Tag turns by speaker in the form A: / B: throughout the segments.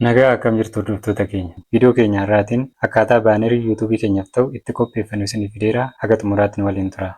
A: Nagaa akkam jirtu hordoftoota keenya. Viidiyoo keenya har'aatiin akkaataa baanerii yuutuubii keenyaaf ta'u itti qopheeffannu isiniif fideera. Haga xumuraatti nu waliin tura.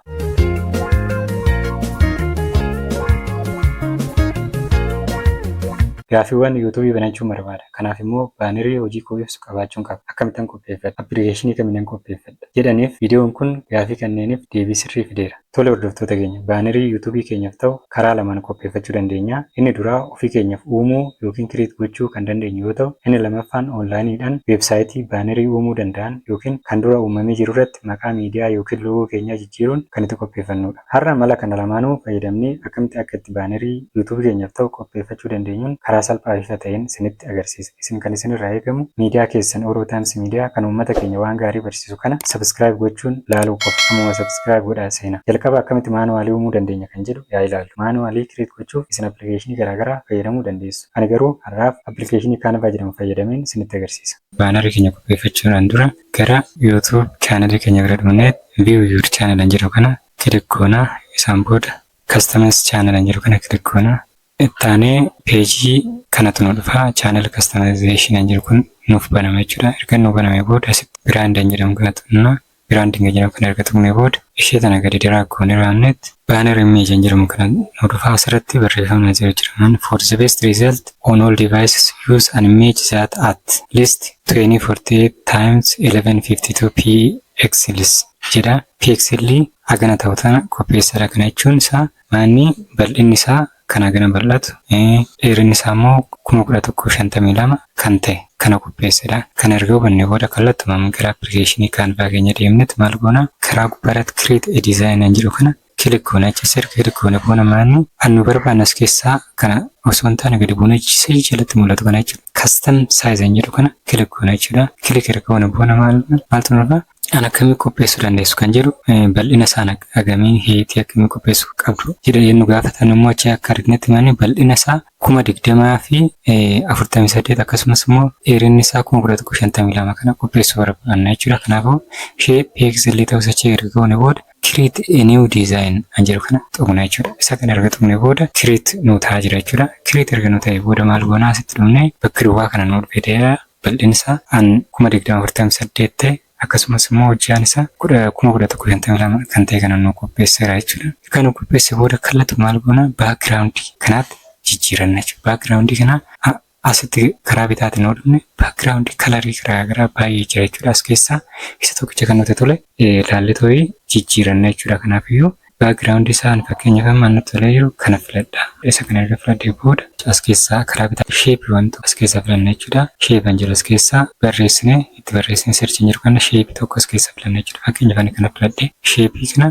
A: Gaaffiiwwan yuutuubii banachuun barbaada. Kanaaf immoo baanerii hojii koo ibsu qabaachuun qaba. Akkamittan qopheeffadha? Appilikeeshinii kamiin qopheeffadha? Jedhaniif viidiyoon kun gaaffii kanneeniif deebii sirrii fideera. Tole hordoftoota keenya, baanerii yuutuubii keenyaaf ta'u karaa lamaan qopheeffachuu dandeenya. Inni duraa ofii keenyaaf uumuu yookiin kiriit gochuu kan dandeenyu yoo ta'u, inni lammaffaan onlaayiniidhaan weebsaayitii baanerii uumuu danda'an yookiin kan dura uumamee jiru irratti maqaa miidiyaa yookiin loogoo keenyaa jijjiiruun kan itti qopheeffannudha. Har'a mala kana lamaanuu fayyadamnee akkamitti akka itti baanerii yuutuubii keenyaaf ta'u qopheeffachuu dandeenyuun karaa salphaa fi ifa ta'een isinitti agarsiisa. Isin kan isinirraa eegamu miidiyaa keessan Oroo Times miidiyaa kan uummata keenya waan gaarii barsiisu kana sabiskiraayib gochuun laaluu qofa. Ammoo sabiskiraayib godhaa seenaa. Jalqaba akkamitti maanuwaalii uumuu dandeenya kan jedhu yaa ilaallu. Maanuwaalii kiriit gochuuf isin appilikeeshinii garaagaraa fayyadamuu dandeessu. Ani garuu har'aaf appilikeeshinii Canva jedhamu fayyadameen isinitti agarsiisa. Baanerii keenya qopheeffachuudhaan dura gara YouTube chaanalii keenya bira dhufnee view your channel jedhu kana kilik goona. Isaan booda customers channel jedhu kana kilik goona. Ittaanee peejii kanatu nu dhufa. Channel customization jedhu kun nuuf banama jechuudha. Erga nu banamee booda asitti brand jedhamu kana xumna. Branding jedhamu kana erga xumnee booda ishee tana gadi diraaggoon raawwannetti banner image jedhamu kana nu dhufa. Asirratti barreeffamni jiru jira. For the best result on all devices use an image that at least 2048 times 1152 pixels jedha. Pixelii hagana ta'u tana qopheessadha. Kana jechuun isaa maanni bal'inni isaa kan hagana bal'atu, dheerinni isaa immoo 1152 kan ta'e kana qopheessedha. Kan erga hubannee booda kallattumaan gara appilikeeshinii Canva keenya deemnetti maal goona? Karaa gubbaarratti create a design jedhu kana kilik goona. Achi kilik goone booda maanni annu barbaanne as keessaa kana osoo hin taane gadi buune jalatti mul'atu kana jechuudha. Custom size jedhu kana kilik goona jechuudha. Kilik erga goone booda maaltu nurraa? An akkamii qopheessuu dandeessu kan jedhu bal'ina isaa hagamii heetii akkamii qopheessuu qabdu jedha yennu gaafatan immoo achi akka arginetti maanni bal'ina isaa 20 fi 48 akkasumas immoo dheerinni isaa 1152 kana qopheessuu barbaanna jechuudha. Kanaafuu ishee pixelii ta'uu achi erga goone booda create a new design jedhu kana xumna jechuudha. Isa kana erga xumne booda create nu ta'a jira jechuudha. Create erga nu ta'e booda maal goonaa asitti dhufnee bakki duwwaa kana nu dhufeedha. Bal'inni isaa 2048 ta'e akkasumas immoo hojjaan isaa 1152 kan ta'e kana nu qopheesseera jechuudha. Kan nu qopheesse booda kallattu maal goona? Background kanaatti jijjiiranna jechuudha. Background kana asitti karaa bitaatiin nu dhufne background kalarii garaagaraa baay'ee jira jechuudha. As keessaa isa tokkicha kan nuti tole ilaallee too'ii jijjiiranna jechuudha. Kanaafuu background isaa fakkeenyaaf amma nutti tolee jiru kana filadha. Isa kana erga filadhee booda as keessaa karaa bitaa shape wanto as keessaa filanna jechuudha. Shape jira as keessaa barreessine itti barreessine search jiru kana shape tokko as keessaa filanna jechuudha. Fakkeenyaaf ani kana filadhee shape kana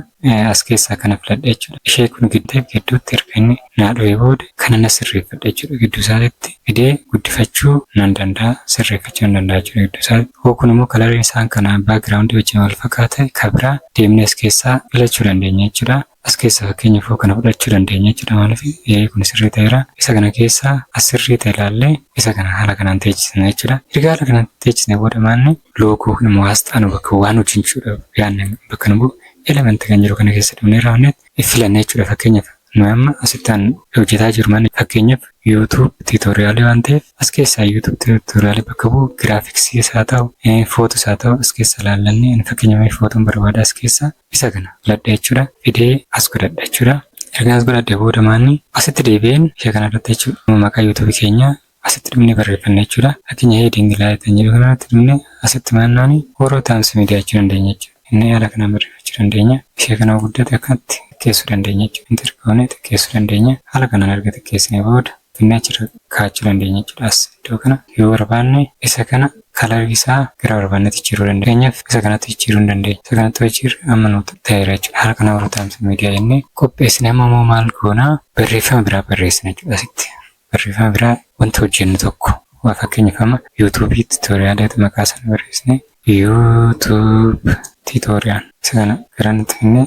A: as keessaa kana filadhee jechuudha. Ishee kun gidduutti erga inni naa dhufee booda kana na sirreeffadha jechuudha. Gidduu isaatti fidee guddifachuu nan danda'a, sirreeffachuu nan danda'a jechuudha gidduu isaatti. Kun immoo kalariin isaan kana background wajjin wal fakkaata kabira deemnee as keessaa filachuu dandeenya jechuudha. As keessaa fakkeenyaaf kana fudhachuu dandeenya jechuudha. Maaliif kun sirrii ta'eera. Isa kana keessaa as sirrii ta'e ilaallee isa kana haala kanaan teechisna jechuudha. Erga haala kanaan teechisne booda maanni loogoo immoo asxaan bakka waan hojii jechuudha. Yaanne bakka nu element kan jiru kana keessa dhufnee raawwannetti filanne jechuudha. Fakkeenyaaf nu amma asittaan hojjetaa jiru maanni fakkeenyaaf YouTube tuutoriyaalii waan ta'eef as keessaa YouTube tuutoriyaalii bakka bu'u giraafiksii isaa ta'u footos isaa ta'u as keessa ilaallannee fakkeenyaaf footoon barbaada as keessaa isa kana filadha jechuudha. Fidee as godhadha jechuudha. Erga as godhadhee booda maanni asitti deebi'een ishee kana irratti jechuudha. Maqaa YouTube keenyaa asitti dhumne barreeffanne jechuudha. Fakkeenya heading laayatan jedhu kanatti dhumne asitti maannaani Oroo Times miidiyaa jechuu dandeenya jechuudha. Inni haala kanaan barreeffachuu dandeenya. Ishee kana guddate akkatti xiqqeessuu dandeenya jechuudha. Interkoonee xiqqeessuu dandeenya. Haala kanaan erga xiqqeessinee booda finnee achirra kaa'achuu dandeenya jechuudha. As iddoo kana yoo barbaanne isa kana kalarii isaa gara barbaannetti jijjiiruu dandeenya. Isa kanatti jijjiiruu dandeenya. Isa kanatti hojii amma nu ta'eera jechuudha. Haala kanaan Oroo Times miidiyaa jennee qopheessine amma maal goonaa barreeffama biraa barreessina jechuudha. Asitti barreeffama biraa wanta hojjennu tokko fakkeenyaaf amma YouTube tuutoriyaalii maqaa sana barreessine YouTube tuutoriyaal isa kana gara nuti finnee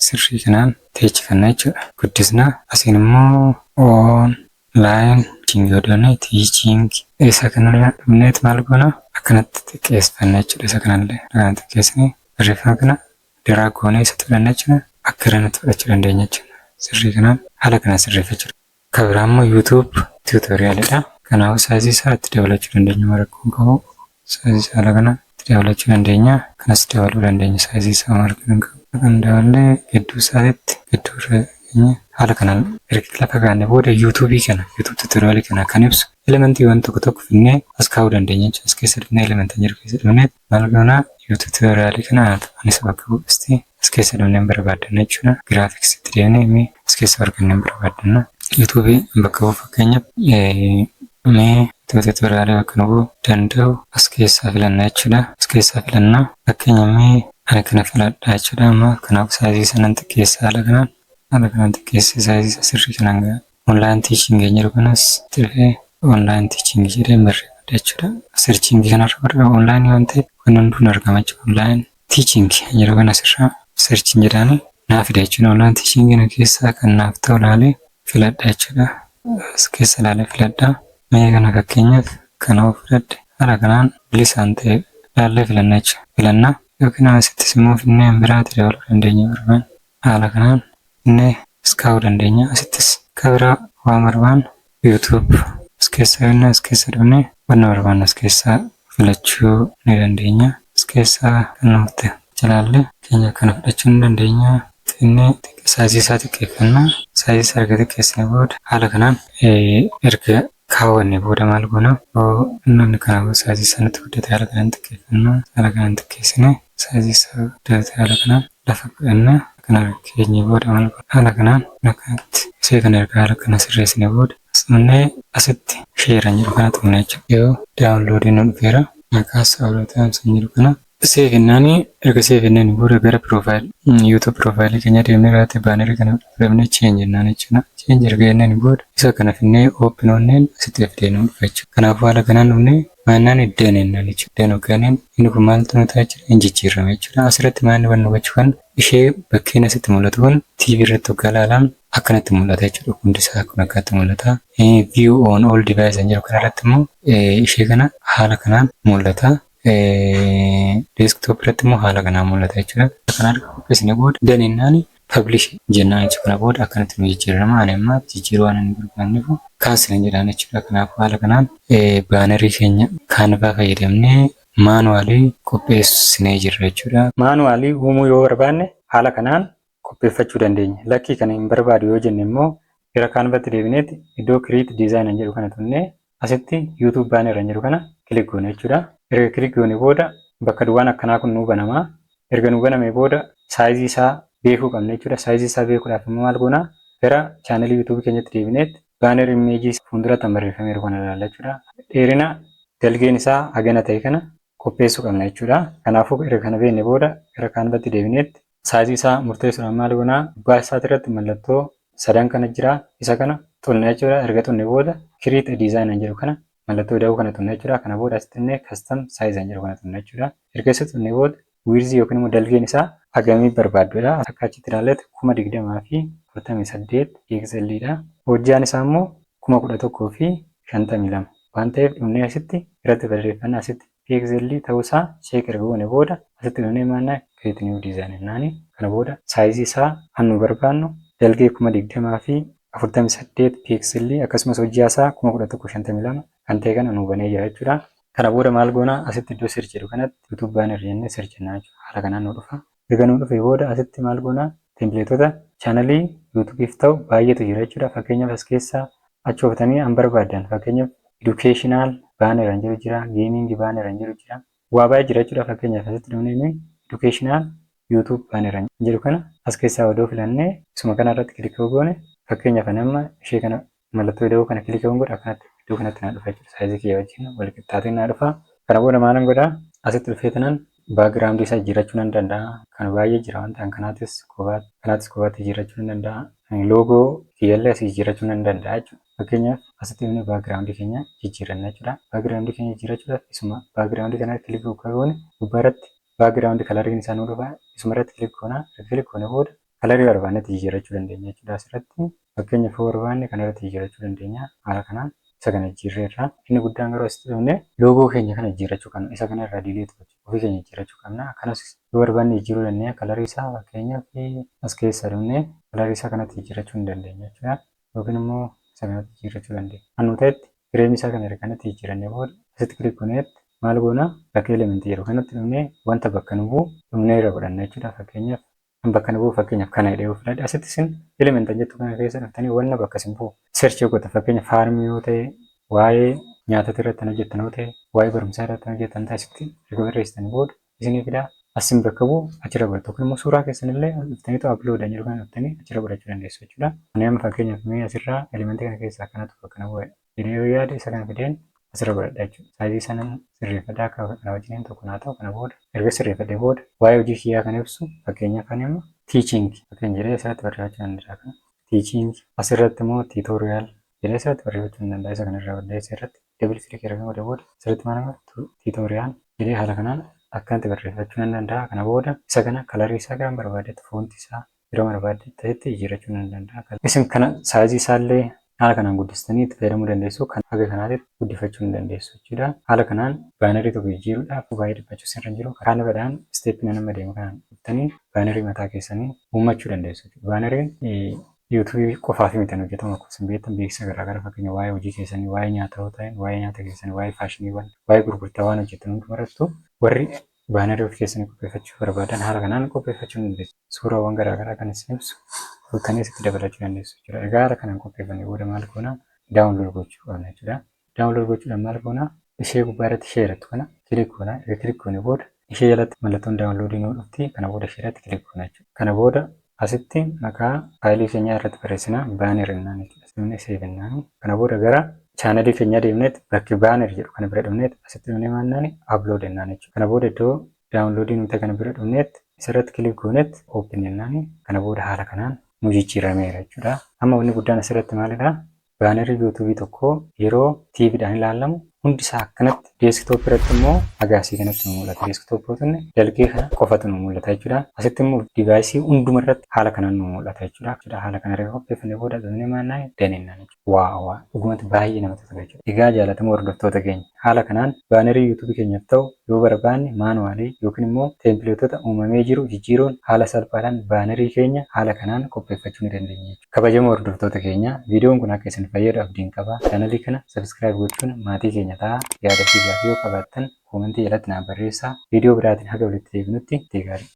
A: sirrii kanaan teechifannaa jechuudha. Guddisna asiin immoo online teaching isa kana dhumneet maal goona akkanatti xiqqeessifannaa jechuudha. Isa kanallee xiqqeessine barreeffama kana diraa goonee isa filanna jechuudha. Akka irratti fudhachuu dandeenya jechuudha. Sirrii kanaan haala kanaan sirreeffachuu. Kan biraa immoo YouTube tuutoriyaalidha. Kanaafuu saayizii isaa itti dabalachuu dandeenya. Rakkoon qabu saayizii isaa haala kana itti dabalachuu dandeenya. Kanas dabaluu dandeenya saayizii isaa maal kan qabu. Kan daballee gidduu isaatti gidduu irra haala kanaan erga lafa kaa'annee booda yuutuubii kana tuutoriyaalii kana kan ibsu elementiiwwan tokko tokko finnee as kaa'uu dandeenya jechuudha. As keessa dhufnee elementii jiru keessa dhufnee maal goonaa tuutoriyaalii kana anis bakka bu'istee as keessa dhufnee barbaadanna jechuudha. Giraafiksitti deemnee as keessa argannee barbaadanna. Yuutuubii bakka bu'u fakkeenyaaf tuutoriyaalii bakka bu'uu danda'u as keessaa filanna jechuudha. As keessaa filannaa fakkeenyaaf ani kana filadhaa jechuudha. Amma kanaaf saayizii sanan xiqqeessa haala kanaan xiqqeessee saayizii sirrii kanaan gahaa. Onlaayin tiichingii jedhu kanas tirfee onlaayin tiichingii jedhee barreeffadha jechuudha. Sirchingii kanarra barreeffama onlaayinii waan ta'eef kan hunduun argama jechuudha. Onlaayin tiichingii jedhu kanas irraa sirchiin jedhaanii naaf fida jechuudha. Onlaayin tiichingii keessaa kan naaf ta'u ilaalee filadha jechuudha. As keessa ilaalee filadhaa. Mee kana fakkeenyaaf kana filadhe haala kanaan bilisaan ta'e ilaallee filanna jechuudha. Filannaa yookiin asittis immoo finnee biraatti dabaluu dandeenya barbaan haala kanaan finnee as kaa'uu dandeenya. Asittis kabiraa waan barbaan yuutuub as keessaa finnee as keessa dhufnee wanna barbaan as keessaa filachuu ni dandeenya. As keessaa kan nuti jalaallee keenya kana fudhachuu ni dandeenya. Finnee saayizii isaa xiqqeeffannaa. Saayizii isaa erga xiqqeessine booda haala kanaan erga kaawwanne booda maal goona namni kanaafuu saayizii isaa nutti guddate haala kanaan xiqqeeffannaa. Haala kanaan xiqqeessine saayizii isaa guddate haala kanaan lafa godhannaa. Kana keenya booda maal goona haala kanaan nakatti isee kana erga haala kana sirreessine booda asumnee asitti sheeran jedhu kana xumne jechuudha. Yoo daawunloodii nu dhufeera maqaa saawulataan sun jedhu kana seefinnaanii erga seefinneen booda gara yuutuub piroofaayilii keenya deemnee irratti baanerii kana fudhannee cheenji jennaan jechuudha. Cheenji erga jenneen booda isa kana finnee oopinoonneen asitti fidee nu dhufa jechuudha. Kanaafuu haala kanaan dhufnee maannaan iddeen jennaan jechuudha. Iddeen hogganeen inni kun maaltu nu ta'a jechuudha. Hin jijjiirame jechuudha. Asirratti maanni waan nu gochuu kan ishee bakkeen asitti mul'atu kun TV irratti hoggaa ilaalaan akkanatti mul'ata jechuudha. Hundi isaa kun akkatti mul'ata. View on all devices jedhu kanarratti immoo ishee kana haala kanaan mul'ata. Deesktoop irratti immoo haala kanaan mul'ata jechuudha. Kanaan qopheessine booda daniinaan publish jennaan jechuudha. Kana booda akkanatti nu jijjiirama. Ani amma jijjiiruu waan hin barbaanneef kaansilan jedhaan jechuudha. Kanaafuu haala kanaan baanerii keenya kaanvaa fayyadamnee maanuwaalii qopheessinee jirra jechuudha. Maanuwaalii uumuu yoo barbaanne haala kanaan qopheeffachuu dandeenya. Lakkii kana hin barbaadu yoo jenne immoo gara kaanvaatti deebineeti iddoo create design jedhu kana tunnee asitti YouTube baanerii jedhu kana kilik goona jechuudha. Erga kilik goone booda bakka duwwaan akkanaa kun nuu banamaa. Erga nuu baname booda saayizii isaa beekuu qabna jechuudha. Saayizii isaa beekuudhaaf immoo maal goonaa gara chaanalii YouTube keenyatti deebineeti baaner imeejii fuulduratti barreeffamee jiru kana ilaalla jechuudha. Dheerina dalgeen isaa hagana ta'e kana qopheessuu qabna jechuudha. Kanaafuu erga kana beekne booda gara kaanvaatti deebineeti saayizii isaa murteessuudhaan maal goonaa gubbaa isaati irratti mallattoo sadan kana jira isa kana xunna jechuudha. Erga xunne booda create design jedhu kana mallattoo da'uu kana xunna jechuudha. Kana booda asitti custom size jedhu kana xunna jechuudha. Erga isa xunne booda width yookiin immoo dalgeen isaa hagamii barbaaddudha. Akka achitti ilaalletti 2020 fi 48 pixel dha. Hojjaan isaa immoo 11,000 fi 52 waan ta'eef dhumnee asitti irratti barreeffanna asitti pixel ta'uusaa check erga goone booda asitti dhumnee maannaa create new design jennaani. Kana booda saayizii isaa hannu barbaannu dalgee 2020 fi 48 pixel akkasumas hojjaa isaa 11,52 kan ta'e kana nu banee jira jechuudha. Kana booda maal goonaa asitti iddoo search jedhu kanatti YouTube banner jennee search jennaa jechuudha. Haala kanaan nu dhufa. Erga nu dhufee booda asitti maal goonaa tempileetota chaanalii YouTube'iif ta'u baay'eetu jira jechuudha. Fakkeenyaaf as keessaa achi oftanii an barbaadan fakkeenyaaf educational banner jedhu jira, gaming banner jedhu jira. Waa baay'ee jira jechuudha. Fakkeenyaaf asitti dhufnee educational YouTube banner jedhu kana as keessaa odoo filannee isuma kana irratti kilik goone fakkeenyaaf nama ishee kana mallattoo ida'uu kana kilik godha akkanatti iddoo kanatti na dhufa jechuudha. Saayizii kiyya wajjin wal qixxaatee na dhufa. Kana booda maalan godhaa asitti dhufee tanan baagiraawundii isaa jijjiirachuu nan danda'a. Kan baay'ee jira waan ta'an kanaatis kophaatti jijjiirachuu nan danda'a. Loogoo kiyyallee asii jijjiirachuu nan danda'a jechuudha. Fakkeenyaaf asitti dhufnee baagiraawundii keenya jijjiiranna jechuudha. Baagiraawundii keenya jijjiirachuudhaaf isuma baagiraawundii kana kilik goone gubbaarratti baagiraawundii kalariin isaa nu dhufa. Isuma irratti kilik goone booda kalarii barbaannetti jijjiirachuu dandeenya jechuudha. Asirratti fakkeenyaaf barbaanne kanarratti jijjiirachuu dandeenya. Haala kanaan isa kana jijjiirreerra. Inni guddaan garuu asitti dhufnee loogoo keenya kana jijjiirachuu qabna. Isa kana irraa diileet ofii keenya jijjiirachuu qabna. Akkanas yoo barbaanne jijjiiruu dandeenya. Kalarii isaa fakkeenyaaf as keessa dhufnee kalarii isaa kanatti jijjiirachuu ni dandeenya jechuudha. Yookiin immoo isa kanatti jijjiirachuu dandeenya. Hannu ta'etti Fireemii isaa kana kanatti jijjiirannee booda asitti kilik goonee maal goona bakka elementii yeroo kanatti dhumnee wanta bakka nu bu'u dhumnee irra godhanna jechuudha. Fakkeenyaaf kan bakka nu bu'u fakkeenyaaf kana hidhee filadhe asitti isin elementa jettu kana keessa dhuftanii wanna bakka isin bu'u searchii goota. Fakkeenyaaf faarmii yoo ta'e waa'ee nyaatota irratti hojjettan yoo ta'e waa'ee barumsaa irratti hojjettan taasifti erga barreessitanii booda isinii fidaa asin bakka bu'u achirra godhatu. Yookiin immoo suuraa keessan illee dhuftanii upload jiru kana dhuftanii achirra godhachuu dandeessu jechuudha. Ani amma fakkeenyaaf mee asirraa elementii kana keessaa kanatu bakka na bu'e jedhee yoo yaade isa kana fideen asirra godhadha jechuudha. Saayizii sana sirreeffadhaa akka kana wajjin tokko naa ta'u kana booda erga sirreeffadhee booda waa'ee hojii kiyyaa kan ibsu fakkeenyaaf kan immoo teaching fakkeenya jedhee asirratti barreeffachuu danda'a. Kana teaching asirratti immoo tutorial jedhee asirratti barreeffachuu ni danda'a. Isa kanarraa barreessee irratti double click erga godhee booda asirratti maal tutorial jedhee haala kanaan akkanatti barreeffachuu ni danda'a. Kana booda isa kana kalarii isaa kan barbaadetti foonti isaa yeroo barbaadetti ta'etti jijjiirrachuu ni danda'a. Isin kana saayizii isaallee haala kanaan guddistanii itti fayyadamuu dandeessu. Kan haga kanaatti guddifachuu ni dandeessu jechuudha. Haala kanaan baanarii tokko jijjiiruudhaaf baay'ee dhiphachuu sirra jiru. Haala kanaan isteeppii nama deemu kanaan dhuftanii baanarii mataa keessanii uumachuu dandeessu. Baanariin yuutuubii qofaaf miti hojjetamu akkuma isin beektan beeksisa garaagaraa fakkeenya waa'ee hojii keessanii, waa'ee nyaata yoo ta'e, waa'ee nyaata keessanii, waa'ee faashiniiwwan, waa'ee gurgurtaa waan hojjetan hundi marattu warri baanarii of keessanii qopheeffachuu barbaadan haala kanaan qopheeffachuu ni dandeessu. Suuraawwan garaagaraa kan isin ibsu kan itti dabalachuu dandeessu jechuudha. Egaa haala kanaan qopheeffannee booda maal goona daawunlood gochuu qabna jechuudha. Daawunlood gochuudhaan maal goona ishee gubbaa irratti ishee irratti kana kilik goona. Erga kilik goone booda ishee jalatti mallattoon daawunloodii nuu dhufti. Kana booda ishee irratti kilik goona jechuudha. Kana booda asitti maqaa faayilii keenyaa irratti barreessina baaner jennaan jechuudha. Simne seef jennaan. Kana booda gara chaanalii keenyaa deemneet bakki baaner jedhu kana bira dhufneet asitti dhufnee maannaan upload jennaan jechuudha. Kana booda iddoo daawunloodii nuti kana bira dhufneet isirratti kilik gooneet open jennaan. Kana booda haala kanaan nu jijjiirameera jechuudha. Amma wanni guddaan asirratti maalidha? Baanerii yuutuubii tokko yeroo tiiviidhaan ilaalamu hundi isaa akkanatti deeskitoop irratti immoo agaasii kanatti nu mul'ata. Deeskitooppootni dalgee kana qofatu nu mul'ata jechuudha. Asitti immoo diivaayisii hunduma irratti haala kanaan nu mul'ata jechuudha. Haala kana irra qopheeffannee booda dhufnee maannaa dandeennaan jechuudha. Waa dhugumatti baay'ee namatti tola jechuudha. Egaa jaalatamoo hordoftoota keenya haala kanaan baanerii yuutuubii keenyaaf ta'u yoo barbaanne maanuwaalii yookiin immoo teempileetota uumamee jiru jijjiiruun haala salphaadhaan baanerii keenya haala kanaan qopheeffachuu ni dandeenya jechuudha. Kabajamoo hordoftoota keenya viidiyoon kun akka isin fayyadu abdiin qaba. Chaanalii kana sabskiraayib gochuun maatii keenya ta'a. Yaada fi gaaffii yoo qabaattan koomentii jalatti naa barreessaa. Viidiyoo biraatiin haga walitti deebinutti itti gaarii.